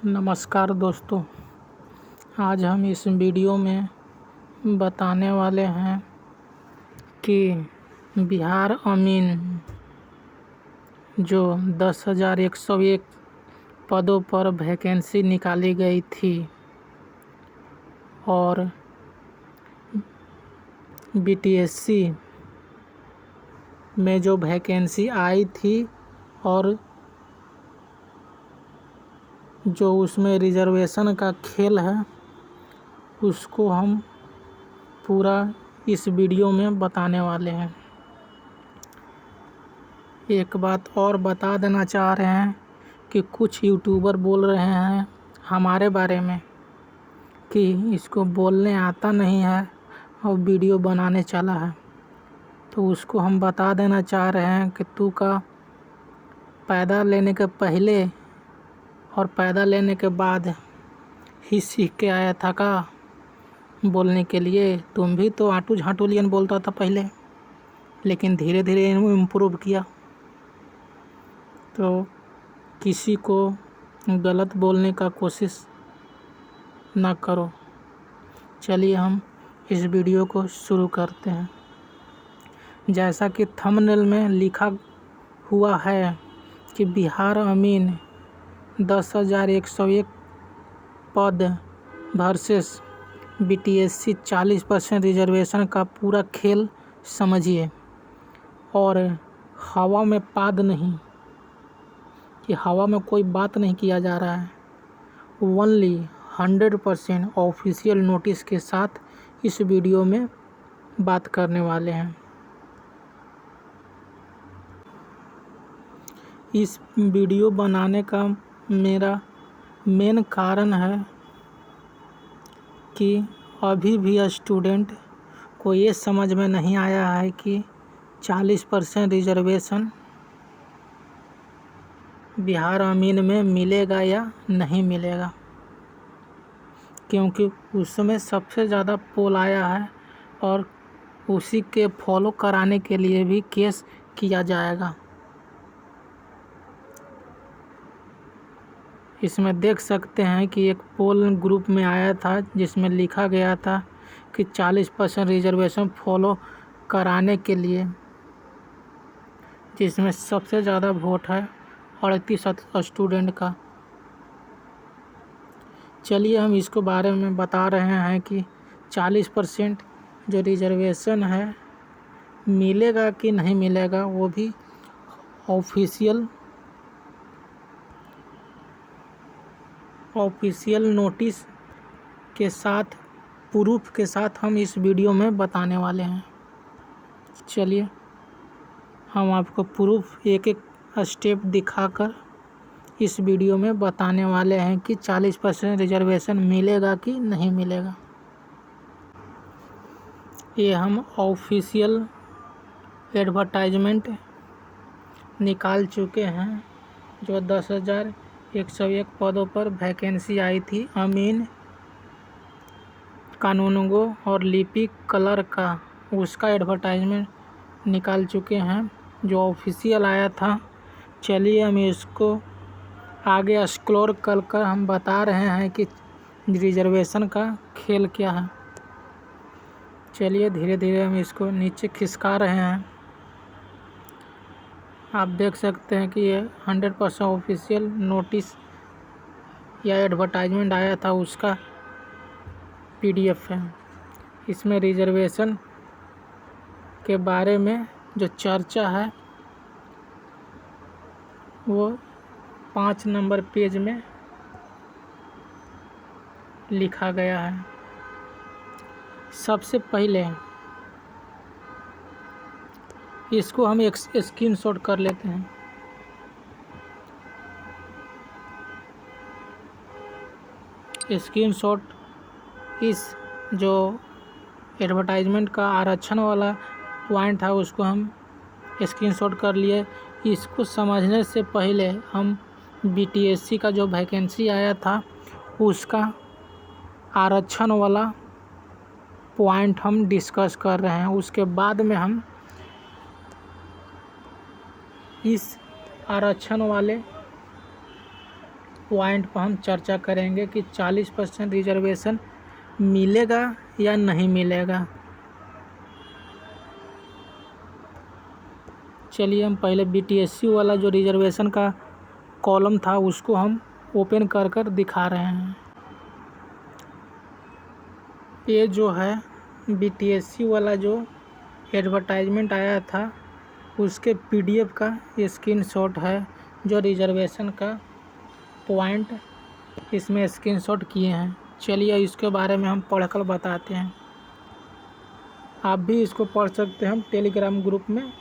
नमस्कार दोस्तों, आज हम इस वीडियो में बताने वाले हैं कि बिहार अमीन जो 10,101 पदों पर वैकेंसी निकाली गई थी और बीटीएससी में जो वैकेंसी आई थी और जो उसमें रिजर्वेशन का खेल है उसको हम पूरा इस वीडियो में बताने वाले हैं। एक बात और बता देना चाह रहे हैं कि कुछ यूट्यूबर बोल रहे हैं हमारे बारे में कि इसको बोलने आता नहीं है और वीडियो बनाने चला है, तो उसको हम बता देना चाह रहे हैं कि तू का पैदा लेने के पहले और पैदा लेने के बाद ही सीख के आया था का बोलने के लिए। तुम भी तो आटू झाटूलियन बोलता था पहले, लेकिन धीरे धीरे इम्प्रूव किया। तो किसी को गलत बोलने का कोशिश ना करो। चलिए हम इस वीडियो को शुरू करते हैं। जैसा कि थंबनेल में लिखा हुआ है कि बिहार अमीन 10,101 पद वर्सेस बीटीएससी 40% रिजर्वेशन का पूरा खेल समझिए। और हवा में पाद नहीं, कि हवा में कोई बात नहीं किया जा रहा है, ओनली 100% ऑफिशियल नोटिस के साथ इस वीडियो में बात करने वाले हैं। इस वीडियो बनाने का मेरा मेन कारण है कि अभी भी स्टूडेंट को ये समझ में नहीं आया है कि 40% रिजर्वेशन बिहार अमीन में मिलेगा या नहीं मिलेगा, क्योंकि उसमें सबसे ज़्यादा पोल आया है और उसी के फॉलो कराने के लिए भी केस किया जाएगा। इसमें देख सकते हैं कि एक पोल ग्रुप में आया था जिसमें लिखा गया था कि 40% रिजर्वेशन फॉलो कराने के लिए, जिसमें सबसे ज़्यादा वोट है 38 स्टूडेंट का। चलिए हम इसको बारे में बता रहे हैं कि 40% जो रिजर्वेशन है मिलेगा कि नहीं मिलेगा, वो भी ऑफिशियल नोटिस के साथ, प्रूफ के साथ हम इस वीडियो में बताने वाले हैं। चलिए हम आपको प्रूफ एक एक स्टेप दिखाकर इस वीडियो में बताने वाले हैं कि 40% रिजर्वेशन मिलेगा कि नहीं मिलेगा। ये हम ऑफिशियल एडवर्टाइजमेंट निकाल चुके हैं जो 10,101 पदों पर वैकेंसी आई थी अमीन कानूनगो और लिपिक कलर का, उसका एडवर्टाइजमेंट निकाल चुके हैं जो ऑफिशियल आया था। चलिए हम इसको आगे स्क्रॉल कर हम बता रहे हैं कि रिजर्वेशन का खेल क्या है। चलिए धीरे धीरे हम इसको नीचे खिसका रहे हैं। आप देख सकते हैं कि ये 100% ऑफिशियल नोटिस या एडवर्टाइजमेंट आया था, उसका PDF है। इसमें रिजर्वेशन के बारे में जो चर्चा है वो 5 नंबर पेज में लिखा गया है। सबसे पहले इसको हम एक स्क्रीनशॉट कर लेते हैं। स्क्रीनशॉट इस जो एडवर्टाइजमेंट का आरक्षण वाला पॉइंट है उसको हम स्क्रीनशॉट कर लिए। इसको समझने से पहले हम बीटीएससी का जो वैकेंसी आया था उसका आरक्षण वाला पॉइंट हम डिस्कस कर रहे हैं। उसके बाद में हम इस आरक्षण वाले पॉइंट पर हम चर्चा करेंगे कि 40% रिजर्वेशन मिलेगा या नहीं मिलेगा। चलिए हम पहले बीटीएससी वाला जो रिजर्वेशन का कॉलम था उसको हम ओपन कर कर दिखा रहे हैं। ये जो है बीटीएससी वाला जो एडवर्टाइजमेंट आया था उसके पीडीएफ का स्क्रीनशॉट है, जो रिजर्वेशन का पॉइंट इसमें स्क्रीनशॉट किए हैं। चलिए इसके बारे में हम पढ़कर बताते हैं। आप भी इसको पढ़ सकते हैं, हम टेलीग्राम ग्रुप में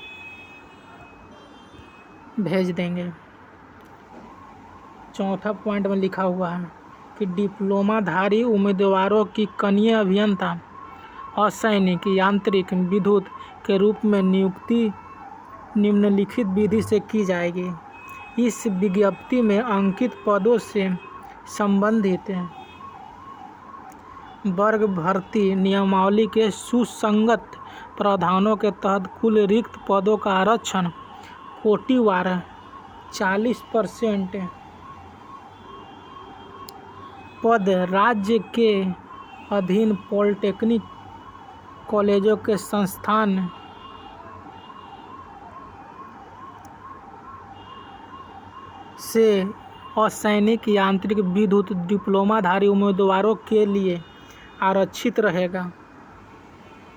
भेज देंगे। चौथा पॉइंट में लिखा हुआ है कि डिप्लोमाधारी उम्मीदवारों की कनीय अभियंता असैनिक यांत्रिक विद्युत के रूप में नियुक्ति निम्नलिखित विधि से की जाएगी। इस विज्ञप्ति में अंकित पदों से संबंधित वर्ग भर्ती नियमावली के सुसंगत प्रावधानों के तहत कुल रिक्त पदों का आरक्षण कोटिवार 40% पद राज्य के अधीन पॉलिटेक्निक कॉलेजों के संस्थान से असैनिक यांत्रिक विद्युत डिप्लोमाधारी उम्मीदवारों के लिए आरक्षित रहेगा,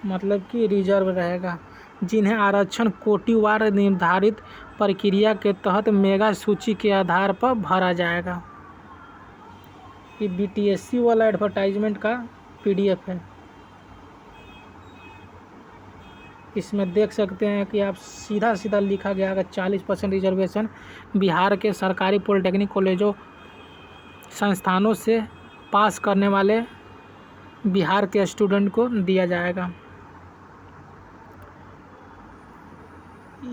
मतलब कि रिजर्व रहेगा, जिन्हें आरक्षण कोटिवार निर्धारित प्रक्रिया के तहत मेगा सूची के आधार पर भरा जाएगा। ये बीटीएससी वाला एडवर्टाइजमेंट का पीडीएफ है। इसमें देख सकते हैं कि आप सीधा सीधा लिखा गया है 40% रिजर्वेशन बिहार के सरकारी पॉलिटेक्निक कॉलेजों संस्थानों से पास करने वाले बिहार के स्टूडेंट को दिया जाएगा।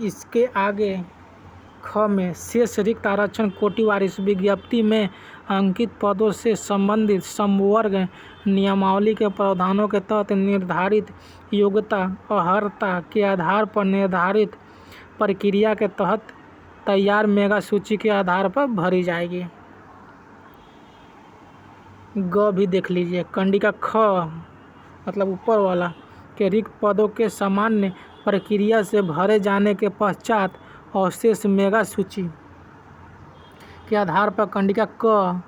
इसके आगे ख में शेष रिक्त आरक्षण कोटिवार इस विज्ञप्ति में अंकित पदों से संबंधित संवर्ग नियमावली के प्रावधानों के तहत निर्धारित योग्यता अर्हता के आधार पर निर्धारित प्रक्रिया के तहत तैयार मेगा सूची के आधार पर भरी जाएगी। ग भी देख लीजिए, कंडिका ख मतलब ऊपर वाला के रिक्त पदों के सामान्य प्रक्रिया से भरे जाने के पश्चात अवशेष मेगा सूची के आधार पर कंडिका क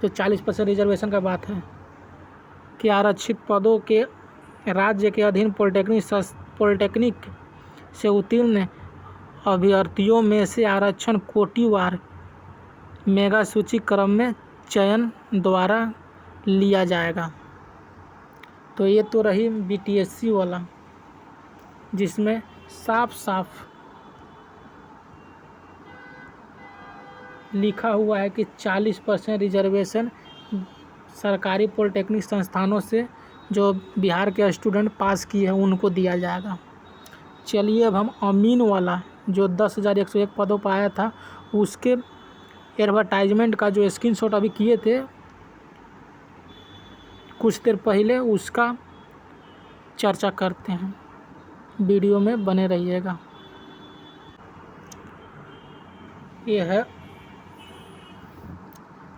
जो 40% रिजर्वेशन का बात है कि आरक्षित पदों के राज्य के अधीन पॉलिटेक्निक से उत्तीर्ण अभ्यर्थियों में से आरक्षण कोटिवार मेगा सूची क्रम में चयन द्वारा लिया जाएगा। तो ये तो रही बीटीएससी वाला, जिसमें साफ साफ लिखा हुआ है कि 40% रिजर्वेशन सरकारी पॉलिटेक्निक संस्थानों से जो बिहार के स्टूडेंट पास किए हैं उनको दिया जाएगा। चलिए अब हम अमीन वाला जो 10,101 पदों पर आया था उसके एडवर्टाइजमेंट का जो स्क्रीनशॉट अभी किए थे कुछ देर पहले, उसका चर्चा करते हैं। वीडियो में बने रहिएगा।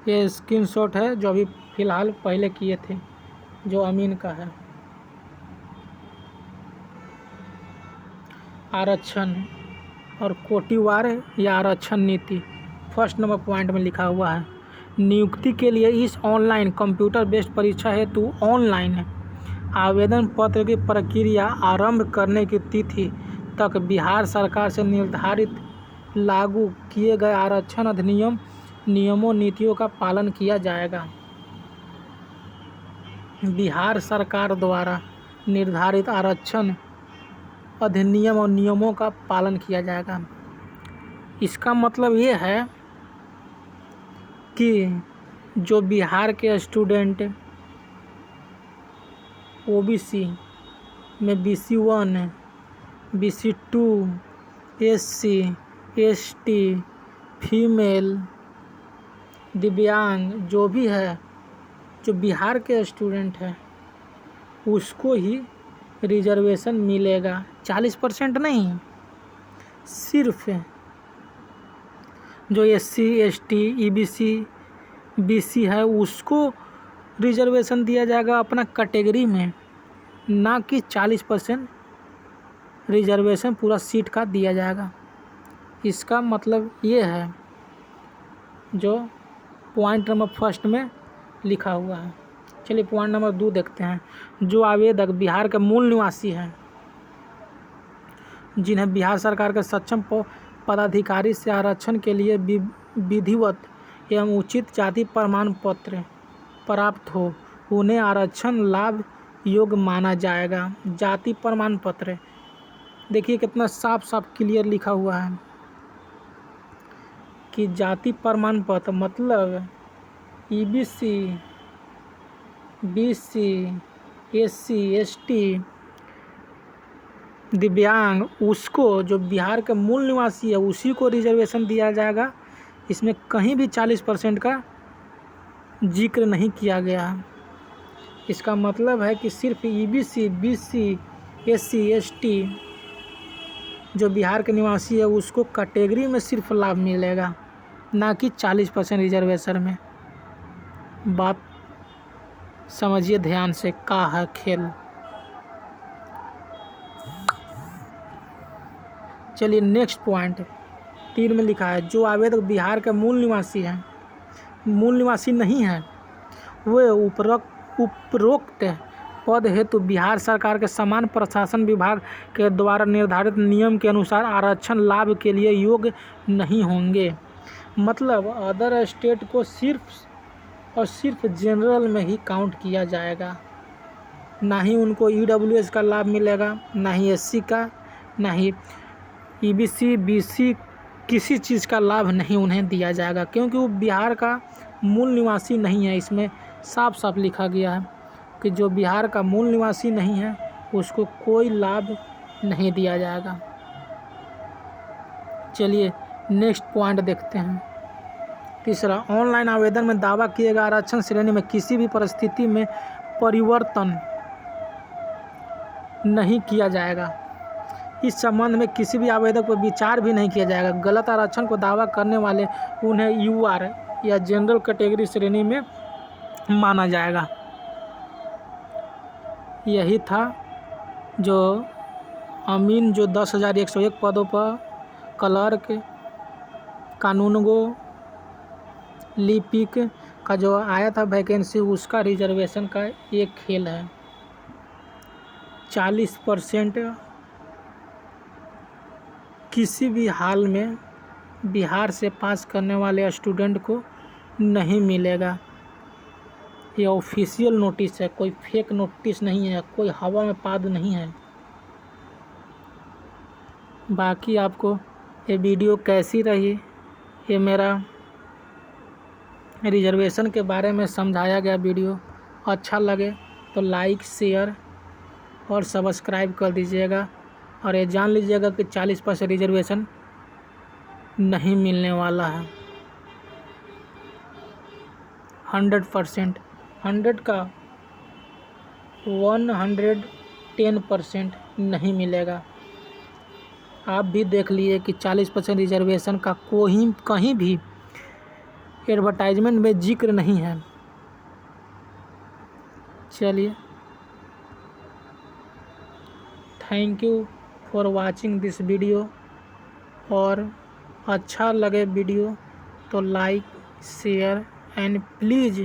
ये स्क्रीनशॉट है जो अभी फ़िलहाल पहले किए थे, जो अमीन का है। आरक्षण और कोटिवार या आरक्षण नीति फर्स्ट नंबर पॉइंट में लिखा हुआ है, नियुक्ति के लिए इस ऑनलाइन कंप्यूटर बेस्ड परीक्षा हेतु ऑनलाइन आवेदन पत्र की प्रक्रिया आरंभ करने की तिथि तक बिहार सरकार से निर्धारित लागू किए गए आरक्षण अधिनियम नियमों नीतियों का पालन किया जाएगा। बिहार सरकार द्वारा निर्धारित आरक्षण अधिनियम और नियमों का पालन किया जाएगा। इसका मतलब ये है कि जो बिहार के स्टूडेंट ओबीसी में BC1, BC2, SC, ST, female, दिव्यांग जो भी है, जो बिहार के स्टूडेंट है उसको ही रिजर्वेशन मिलेगा। 40% नहीं, सिर्फ जो SC, ST, EBC, बीसी है उसको रिजर्वेशन दिया जाएगा अपना कैटेगरी में, ना कि 40% रिजर्वेशन पूरा सीट का दिया जाएगा। इसका मतलब ये है जो पॉइंट नंबर फर्स्ट में लिखा हुआ है। चलिए पॉइंट नंबर 2 देखते हैं। जो आवेदक बिहार के मूल निवासी हैं, जिन्हें बिहार सरकार के सक्षम पदाधिकारी से आरक्षण के लिए विधिवत एवं उचित जाति प्रमाण पत्र प्राप्त हो, उन्हें आरक्षण लाभ योग्य माना जाएगा। जाति प्रमाण पत्र देखिए कितना साफ साफ क्लियर लिखा हुआ है कि जाति प्रमाण पत्र मतलब ईबीसी, बीसी, एससी, एसटी, दिव्यांग, उसको जो बिहार के मूल निवासी है उसी को रिजर्वेशन दिया जाएगा। इसमें कहीं भी 40% का जिक्र नहीं किया गया है। इसका मतलब है कि सिर्फ ईबीसी, बीसी, एससी, एसटी जो बिहार के निवासी है उसको कैटेगरी में सिर्फ लाभ मिलेगा, ना कि 40% रिजर्वेशन में। बात समझिए ध्यान से, का है खेल। चलिए नेक्स्ट पॉइंट 3 में लिखा है जो आवेदक बिहार के मूल निवासी नहीं है, वे उपरोक्त पद हेतु बिहार सरकार के समान प्रशासन विभाग के द्वारा निर्धारित नियम के अनुसार आरक्षण लाभ के लिए योग्य नहीं होंगे। मतलब अदर स्टेट को सिर्फ और सिर्फ जनरल में ही काउंट किया जाएगा, ना ही उनको ईडब्ल्यूएस का लाभ मिलेगा, ना ही एससी का, ना ही ईबीसी, बीसी, किसी चीज़ का लाभ नहीं उन्हें दिया जाएगा, क्योंकि वो बिहार का मूल निवासी नहीं है। इसमें साफ साफ लिखा गया है कि जो बिहार का मूल निवासी नहीं है उसको कोई लाभ नहीं दिया जाएगा। चलिए नेक्स्ट पॉइंट देखते हैं। तीसरा, ऑनलाइन आवेदन में दावा किए गए आरक्षण श्रेणी में किसी भी परिस्थिति में परिवर्तन नहीं किया जाएगा। इस संबंध में किसी भी आवेदक पर विचार भी नहीं किया जाएगा। गलत आरक्षण को दावा करने वाले उन्हें यूआर या जनरल कैटेगरी श्रेणी में माना जाएगा। यही था जो अमीन जो 10,101 पदों पर क्लर्क, कानूनगो, लिपिक का जो आया था वैकेंसी, उसका रिजर्वेशन का एक खेल है। 40% किसी भी हाल में बिहार से पास करने वाले स्टूडेंट को नहीं मिलेगा। ये ऑफिशियल नोटिस है, कोई फेक नोटिस नहीं है, कोई हवा में पाद नहीं है। बाकी आपको ये वीडियो कैसी रही, ये मेरा रिजर्वेशन के बारे में समझाया गया वीडियो अच्छा लगे तो लाइक, शेयर और सब्सक्राइब कर दीजिएगा। और ये जान लीजिएगा कि 40% रिजर्वेशन नहीं मिलने वाला है। 100%, 100 का 110% नहीं मिलेगा। आप भी देख लिए कि 40% रिजर्वेशन का कोई कहीं भी एडवर्टाइजमेंट में जिक्र नहीं है। चलिए, thank you for watching this video. और अच्छा लगे वीडियो तो like, share and please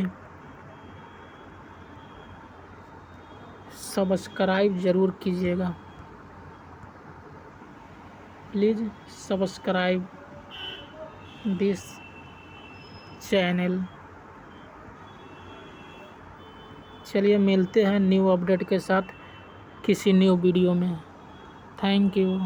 subscribe ज़रूर कीजिएगा। Please subscribe this channel. चलिए मिलते हैं न्यू अपडेट के साथ किसी न्यू वीडियो में। Thank you.